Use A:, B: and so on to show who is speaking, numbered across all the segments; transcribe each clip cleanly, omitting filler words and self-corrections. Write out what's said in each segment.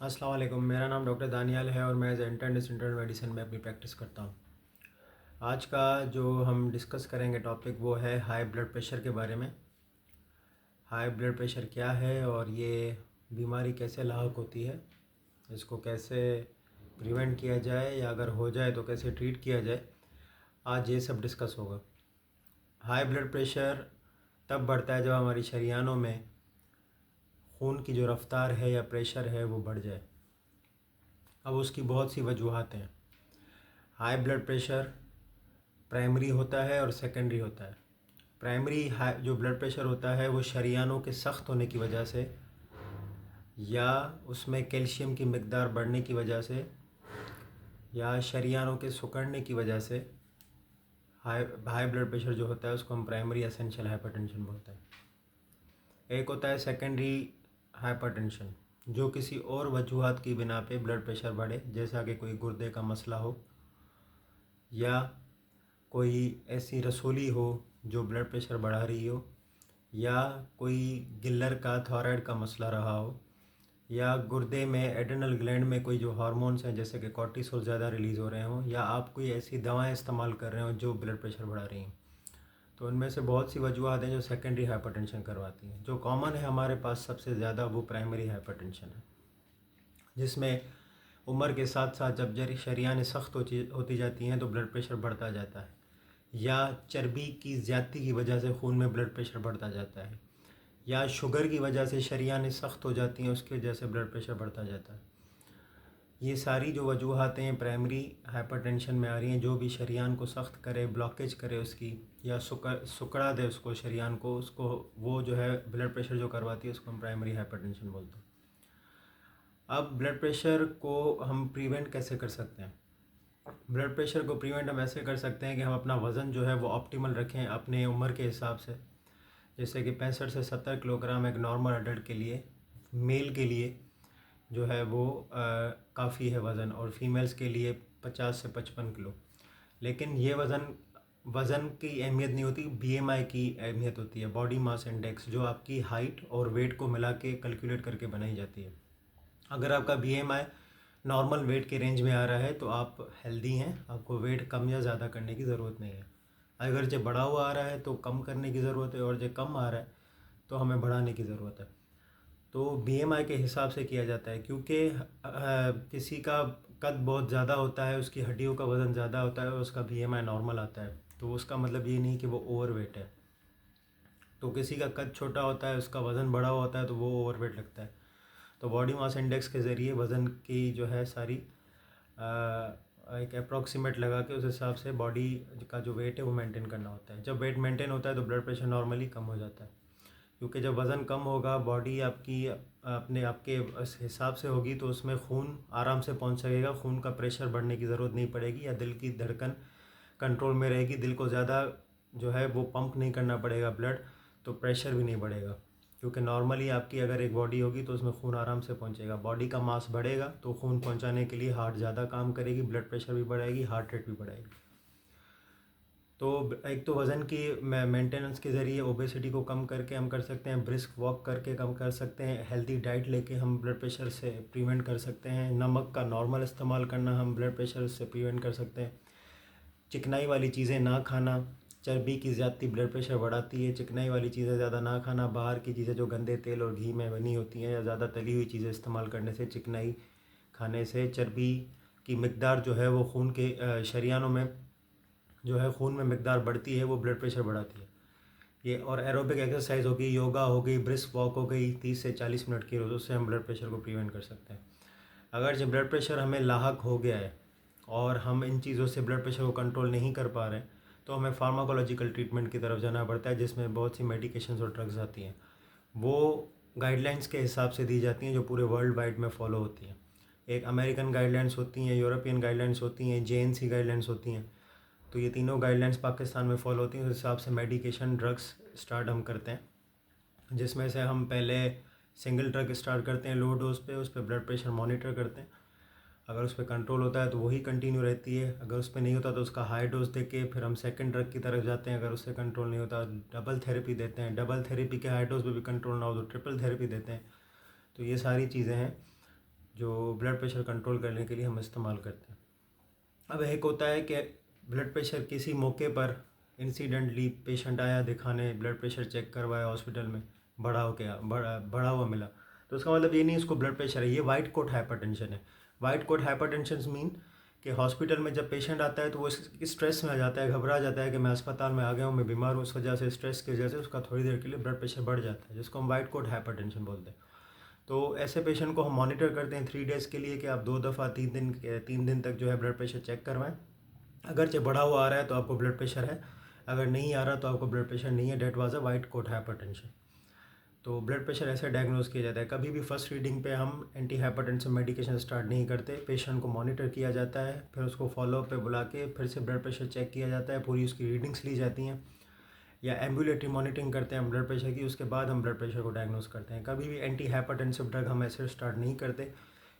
A: अस्सलाम वालेकुम। मेरा नाम डॉक्टर दानियाल है और मैं एज इंटर्निस्ट इंटरनल मेडिसिन में अपनी प्रैक्टिस करता हूँ। आज का जो हम डिस्कस करेंगे टॉपिक वो है हाई ब्लड प्रेशर के बारे में। हाई ब्लड प्रेशर क्या है और ये बीमारी कैसे लाहक होती है, इसको कैसे प्रिवेंट किया जाए या अगर हो जाए तो कैसे ट्रीट किया जाए, आज ये सब डिस्कस होगा। हाई ब्लड प्रेशर तब बढ़ता है जब हमारी शरीयानों में खून की जो रफ़्तार है या प्रेशर है वो बढ़ जाए। अब उसकी बहुत सी वजूहत हैं। हाई ब्लड प्रेशर प्राइमरी होता है और सेकेंडरी होता है। प्राइमरी हाई जो ब्लड प्रेशर होता है वो शरीयानों के सख्त होने की वजह से या उसमें कैल्शियम की मिकदार बढ़ने की वजह से या शरीयानों के सिकुड़ने की वजह से हाई हाई ब्लड प्रेशर जो होता है उसको हम प्राइमरी एसेंशियल हाइपरटेंशन बोलते हैं। एक होता है सेकेंडरी हाइपरटेंशन, जो किसी और वजूहत की बिना पे ब्लड प्रेशर बढ़े, जैसा कि कोई गुर्दे का मसला हो या कोई ऐसी रसोली हो जो ब्लड प्रेशर बढ़ा रही हो, या कोई गिल्लर का थायराइड का मसला रहा हो, या गुर्दे में एड्रेनल ग्लैंड में कोई जो हार्मोन्स हैं जैसे कि कॉर्टिसोल ज़्यादा रिलीज़ हो रहे हों, या आप कोई ऐसी दवाएं इस्तेमाल कर रहे हो जो ब्लड प्रेशर बढ़ा रही हैं। तो उनमें से बहुत सी वजूहत हैं जो सेकेंडरी हाइपरटेंशन करवाती हैं। जो कॉमन है हमारे पास सबसे ज़्यादा वो प्राइमरी हाइपरटेंशन है, जिसमें उम्र के साथ साथ जब शरीयानें सख्त होती जाती हैं तो ब्लड प्रेशर बढ़ता जाता है, या चर्बी की ज़्यादती की वजह से खून में ब्लड प्रेशर बढ़ता जाता है, या शुगर की वजह से शरीयानें सख्त हो जाती हैं उसकी वजह से ब्लड प्रेशर बढ़ता जाता है। ये सारी जो वजूहतें प्राइमरी हाइपरटेंशन में आ रही हैं, जो भी शरीयान को सख्त करे, ब्लॉकेज करे उसकी, या सुकड़ा दे उसको शरीयान को, उसको वो जो है ब्लड प्रेशर जो करवाती है उसको हम प्राइमरी हाइपरटेंशन बोलते हैं। अब ब्लड प्रेशर को हम प्रिवेंट कैसे कर सकते हैं? ब्लड प्रेशर को प्रिवेंट हम ऐसे कर सकते हैं कि हम अपना वज़न जो है वो ऑप्टिमल रखें अपने उम्र के हिसाब से। जैसे कि 65 से 70 किलोग्राम एक नॉर्मल अडल्ट के लिए, मेल के लिए जो है वो काफ़ी है वज़न, और फीमेल्स के लिए 50 से 55 किलो। लेकिन ये वज़न की अहमियत नहीं होती, बीएमआई की अहमियत होती है, बॉडी मास इंडेक्स, जो आपकी हाइट और वेट को मिला के कैलकुलेट करके बनाई जाती है। अगर आपका बीएमआई नॉर्मल वेट के रेंज में आ रहा है तो आप हेल्दी हैं, आपको वेट कम या ज़्यादा करने की ज़रूरत नहीं है। अगर जब बढ़ा हुआ आ रहा है तो कम करने की ज़रूरत है, और जब कम आ रहा है तो हमें बढ़ाने की ज़रूरत है। तो बीएमआई के हिसाब से किया जाता है, क्योंकि किसी का कद बहुत ज़्यादा होता है, उसकी हड्डियों का वज़न ज़्यादा होता है और उसका बीएमआई नॉर्मल आता है, तो उसका मतलब ये नहीं कि वो ओवरवेट है। तो किसी का कद छोटा होता है, उसका वज़न बड़ा होता है तो वो ओवरवेट लगता है। तो बॉडी मास इंडेक्स के ज़रिए वज़न की जो है सारी एक अप्रॉक्सीमेट लगा के उस हिसाब से बॉडी का जो वेट है वो मेंटेन करना होता है। जब वेट मेंटेन होता है तो ब्लड प्रेशर नॉर्मली कम हो जाता है, क्योंकि जब वज़न कम होगा, बॉडी आपकी अपने आपके उस हिसाब से होगी तो उसमें खून आराम से पहुंच सकेगा, खून का प्रेशर बढ़ने की ज़रूरत नहीं पड़ेगी, या दिल की धड़कन कंट्रोल में रहेगी, दिल को ज़्यादा जो है वो पंप नहीं करना पड़ेगा ब्लड, तो प्रेशर भी नहीं बढ़ेगा। क्योंकि नॉर्मली आपकी अगर एक बॉडी होगी तो उसमें खून आराम से पहुंचेगा, बॉडी का मास बढ़ेगा तो खून पहुंचाने के लिए हार्ट ज़्यादा काम करेगी, ब्लड प्रेशर भी बढ़ाएगी, हार्ट रेट भी बढ़ाएगी। तो एक तो वज़न की मेंटेनेंस के ज़रिए ओबेसिटी को कम करके हम कर सकते हैं, ब्रिस्क वॉक करके कम कर सकते हैं, हेल्दी डाइट लेके हम ब्लड प्रेशर से प्रिवेंट कर सकते हैं, नमक का नॉर्मल इस्तेमाल करना हम ब्लड प्रेशर से प्रिवेंट कर सकते हैं, चिकनाई वाली चीज़ें ना खाना, चर्बी की ज़्यादती ब्लड प्रेशर बढ़ाती है, चिकनाई वाली चीज़ें ज़्यादा ना खाना, बाहर की चीज़ें जो गंदे तेल और घी में बनी होती हैं या ज़्यादा तली हुई चीज़ें इस्तेमाल करने से, चिकनाई खाने से चर्बी की मिकदार जो है वो खून के शरीयानों में जो है खून में मिकदार बढ़ती है, वो ब्लड प्रेशर बढ़ाती है। ये और एरोबिक एक्सरसाइज हो गई, योगा हो गई, ब्रिस्क वॉक हो गई 30 से 40 मिनट की रोज़, उससे हम ब्लड प्रेशर को प्रिवेंट कर सकते हैं। अगर जब ब्लड प्रेशर हमें लाहक हो गया है और हम इन चीज़ों से ब्लड प्रेशर को कंट्रोल नहीं कर पा रहे हैं, तो हमें फार्माकोलॉजिकल ट्रीटमेंट की तरफ जाना पड़ता है, जिसमें बहुत सी मेडिकेशंस और ड्रग्स आती हैं। वो गाइडलाइंस के हिसाब से दी जाती हैं जो पूरे वर्ल्ड वाइड में फॉलो होती हैं। एक अमेरिकन गाइडलाइंस होती हैं, यूरोपियन गाइडलाइंस होती हैं, जेएनसी गाइडलाइंस होती हैं। तो ये तीनों गाइडलाइंस पाकिस्तान में फॉलो होती हैं, उस हिसाब से मेडिकेशन ड्रग्स स्टार्ट हम करते हैं, जिसमें से हम पहले सिंगल ड्रग स्टार्ट करते हैं लो डोज पे, उस पर ब्लड प्रेशर मॉनिटर करते हैं। अगर उस पर कंट्रोल होता है तो वही कंटिन्यू रहती है, अगर उस पर नहीं होता तो उसका हाई डोज दे के फिर हम सेकंड ड्रग की तरफ जाते हैं। अगर उससे कंट्रोल नहीं होता डबल थेरेपी देते हैं, डबल थेरेपी के हाई डोज पे भी कंट्रोल ना हो तो ट्रिपल थेरेपी देते हैं। तो ये सारी चीज़ें हैं जो ब्लड प्रेशर कंट्रोल करने के लिए हम इस्तेमाल करते हैं। अब एक होता है कि ब्लड प्रेशर किसी मौके पर इंसिडेंटली पेशेंट आया दिखाने, ब्लड प्रेशर चेक करवाया हॉस्पिटल में, बढ़ा हुआ मिला, तो उसका मतलब ये नहीं इसको ब्लड प्रेशर है, ये वाइट कोट हाइपरटेंशन है। वाइट कोट हाइपरटेंशन मीन कि हॉस्पिटल में जब पेशेंट आता है तो वो स्ट्रेस में आ जाता है, घबरा जाता है कि मैं अस्पताल में आ गया हूँ, मैं बीमार हूँ, उस वजह से स्ट्रेस की वजह से उसका थोड़ी देर के लिए ब्लड प्रेशर बढ़ जाता है, जिसको हम वाइट कोट हाइपरटेंशन बोलते हैं। तो ऐसे पेशेंट को हम मॉनिटर करते हैं 3 डेज़ के लिए कि आप 2 दफ़ा 3 दिन तक जो है ब्लड प्रेशर चेक करवाएं। अगरचे बढ़ा हुआ आ रहा है तो आपको ब्लड प्रेशर है, अगर नहीं आ रहा तो आपको ब्लड प्रेशर नहीं है, that was a white coat hypertension. तो ब्लड प्रेशर ऐसे डायग्नोज किया जाता है। कभी भी फर्स्ट रीडिंग पे हम एंटी हाइपरटेंसिव मेडिकेशन स्टार्ट नहीं करते, पेशेंट को मॉनिटर किया जाता है, फिर उसको फॉलोअप पे बुला के फिर से ब्लड प्रेशर चेक किया जाता है, पूरी उसकी रीडिंग्स ली जाती हैं, या एम्बुलेटरी मॉनिटरिंग करते हैं हम ब्लड प्रेशर की, उसके बाद हम ब्लड प्रेशर को डायग्नोज करते हैं। कभी भी एंटी हाइपरटेंसिव ड्रग हम ऐसे स्टार्ट नहीं करते,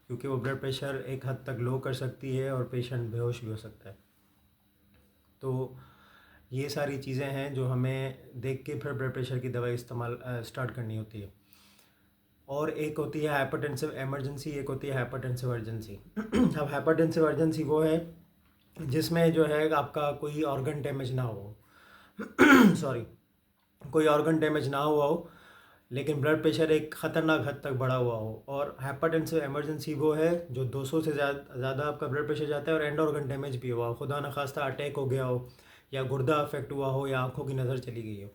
A: क्योंकि वो ब्लड प्रेशर एक हद तक लो कर सकती है और पेशेंट बेहोश भी हो सकता है। तो ये सारी चीज़ें हैं जो हमें देख के फिर ब्लड प्रेशर की दवाई इस्तेमाल स्टार्ट करनी होती है। और एक होती है हाइपरटेंसिव इमरजेंसी, एक होती है हाइपरटेंसिव अर्जेंसी। अब हाइपरटेंसिव अर्जेंसी वो है जिसमें जो है आपका कोई ऑर्गन डैमेज ना हो सॉरी, कोई ऑर्गन डैमेज ना हुआ हो, लेकिन ब्लड प्रेशर एक ख़तरनाक हद तक बढ़ा हुआ हो। और हाइपरटेंसिव इमरजेंसी वो है जो 200 से ज़्यादा आपका ब्लड प्रेशर जाता है और एंड ऑर्गन डैमेज भी हुआ हो, खुदा न खास्ता अटैक हो गया हो, या गुर्दा अफेक्ट हुआ हो, या आंखों की नज़र चली गई हो,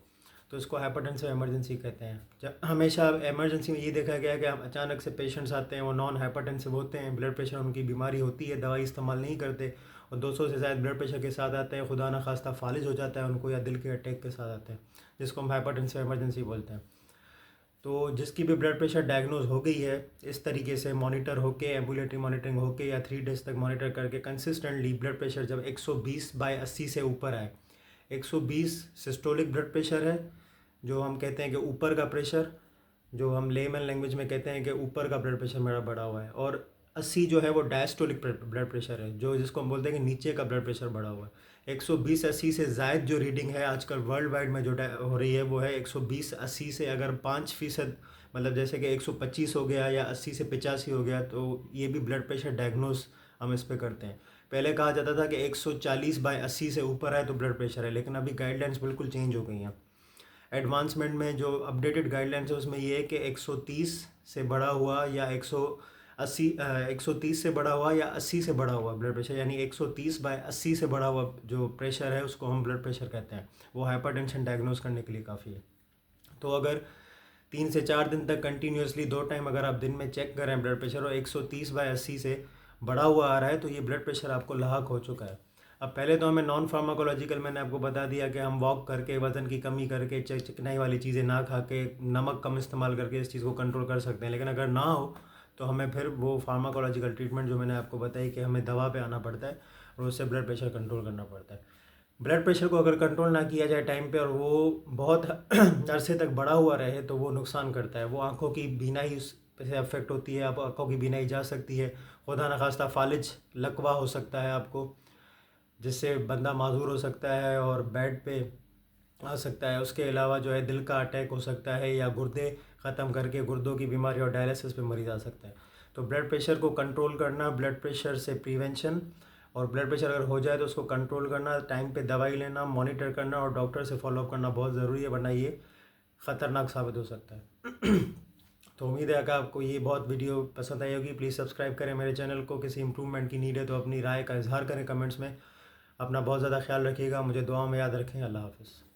A: तो इसको हाइपरटेंसिव इमरजेंसी कहते हैं। जब हमेशा इमरजेंसी में ये देखा गया है कि अचानक से पेशेंट्स आते हैं, वो नॉन हाइपरटेंसिव होते हैं, ब्लड प्रेशर उनकी बीमारी होती है, दवाई इस्तेमाल नहीं करते, और 200 से ज़्यादा ब्लड प्रेशर के साथ आते हैं, खुदा न खास्ता फालिज हो जाता है उनको, या दिल के अटैक के साथ आते हैं, जिसको हम हाइपरटेंसिव इमरजेंसी बोलते हैं। तो जिसकी भी ब्लड प्रेशर डायग्नोज हो गई है, इस तरीके से मॉनिटर होके, एम्बुलेटरी मॉनिटरिंग होके, या 3 डेज़ तक मॉनिटर करके कंसिस्टेंटली ब्लड प्रेशर जब 120/80 से ऊपर आए, 120 सिस्टोलिक ब्लड प्रेशर है, जो हम कहते हैं कि ऊपर का प्रेशर, जो हम लेमन लैंग्वेज में कहते हैं कि ऊपर का ब्लड प्रेशर मेरा बढ़ा हुआ है, और 80 जो है वो डायस्टोलिक ब्लड प्रेशर है, जो जिसको हम बोलते हैं कि नीचे का ब्लड प्रेशर बढ़ा हुआ है। 120/80 से ज़ायद जो रीडिंग है आजकल वर्ल्ड वाइड में जो हो रही है वो है 120/80 से अगर 5%, मतलब जैसे कि 125 हो गया या 80 से 85 हो गया, तो ये भी ब्लड प्रेशर डायग्नोस हम इस पर करते हैं। पहले कहा जाता था कि 140/80 से ऊपर है तो ब्लड प्रेशर है, लेकिन अभी गाइडलाइंस बिल्कुल चेंज हो गई हैं। एडवांसमेंट में जो अपडेटेड गाइडलाइंस है उसमें ये है कि 130 से बढ़ा हुआ या 130 से बढ़ा हुआ या 80 से बढ़ा हुआ ब्लड प्रेशर, यानी 130/80 से बढ़ा हुआ जो प्रेशर है उसको हम ब्लड प्रेशर कहते हैं, वो हाइपरटेंशन डायग्नोज करने के लिए काफ़ी है। तो अगर 3 से 4 दिन तक कंटिन्यूसली 2 टाइम अगर आप दिन में चेक करें ब्लड प्रेशर और 130/80 से बढ़ा हुआ आ रहा है, तो ये ब्लड प्रेशर आपको लाहक हो चुका है। अब पहले तो हमें नॉन फार्माकोलॉजिकल, मैंने आपको बता दिया कि हम वॉक करके, वज़न की कमी करके, चिकनाई वाली चीज़ें ना खा के, नमक कम इस्तेमाल करके इस चीज़ को कंट्रोल कर सकते हैं, लेकिन अगर ना हो तो हमें फिर वो फार्माकोलॉजिकल ट्रीटमेंट जो मैंने आपको बताई कि हमें दवा पे आना पड़ता है और उससे ब्लड प्रेशर कंट्रोल करना पड़ता है। ब्लड प्रेशर को अगर कंट्रोल ना किया जाए टाइम पे और वो बहुत अरसे तक बढ़ा हुआ रहे तो वो नुकसान करता है, वो आँखों की बीनाई से अफेक्ट होती है, आप आँखों की बीनाई जा सकती है, खुदा न खास्ता फालिज लकवा हो सकता है आपको, जिससे बंदा माजूर हो सकता है और बेड पे आ सकता है। उसके अलावा जो है दिल का अटैक हो सकता है, या गुर्दे ख़त्म करके गुर्दों की बीमारी और डायलिसिस पे मरीज आ सकता है। तो ब्लड प्रेशर को कंट्रोल करना, ब्लड प्रेशर से प्रिवेंशन, और ब्लड प्रेशर अगर हो जाए तो उसको कंट्रोल करना, टाइम पे दवाई लेना, मॉनिटर करना और डॉक्टर से फॉलोअप करना बहुत ज़रूरी है, वरना ये ख़तरनाक साबित हो सकता है। तो उम्मीद है कि आपको ये बहुत वीडियो पसंद आई होगी। प्लीज़ सब्सक्राइब करें मेरे चैनल को। किसी इंप्रूवमेंट की नीड है तो अपनी राय का इजहार करें कमेंट्स में। अपना बहुत ज़्यादा ख्याल रखिएगा, मुझे दुआ में याद रखें। अल्लाह हाफ़िज़।